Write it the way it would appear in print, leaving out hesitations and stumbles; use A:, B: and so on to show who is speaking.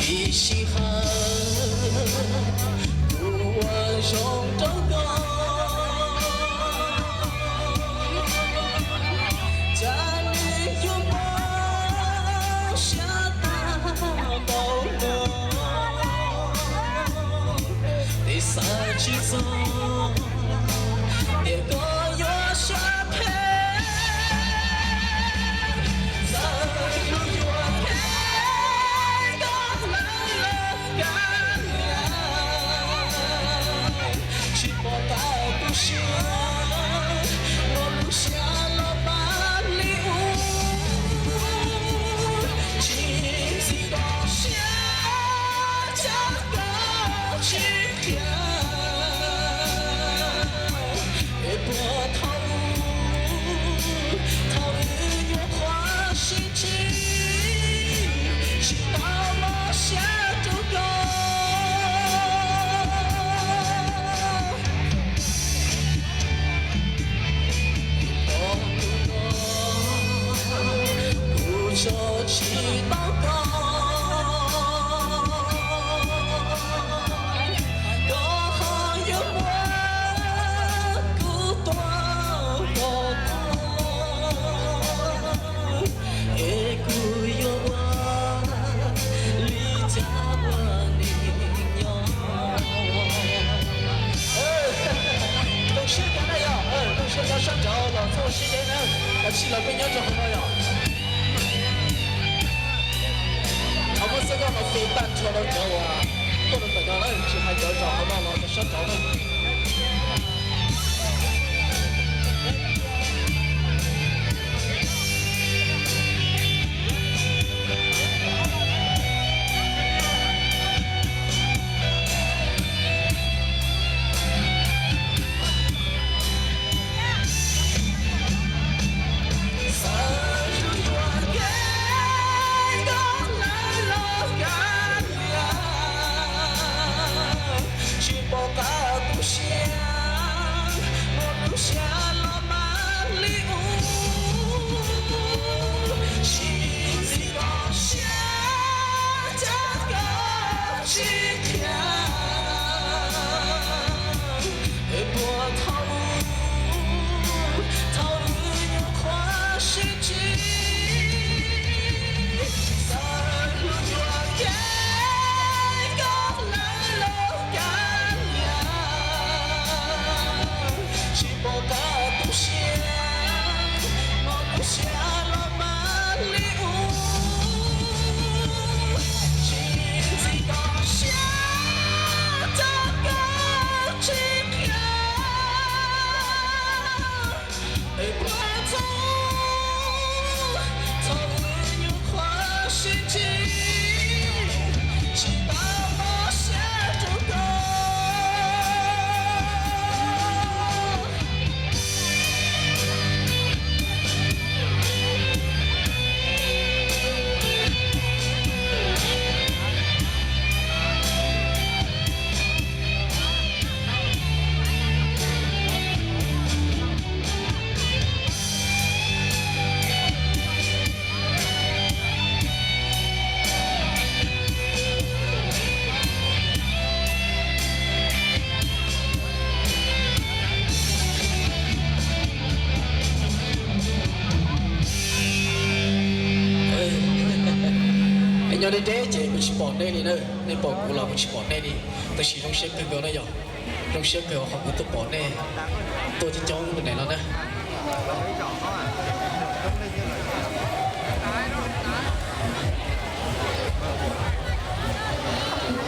A: 你稀罕不完容周公，在你拥抱下大暴龙，第三季走，别个有下陪。 我留下了把礼物，亲自到下家高起跳，越过头头越花心情，直到落下周公。 手起祷告，多好有我孤单孤单，也孤有我离家我宁哟。董事长来呀，董事长上朝了，做事情呢，要起了被娘子好了呀。 我这个老飞弹车都叫我，不能等到那去还叫找不到了，就上找了。 要你这节不去报那里呢，你报过了不去报那里，都是用些朋友那样，用些朋友好多都报那，多去教我们那。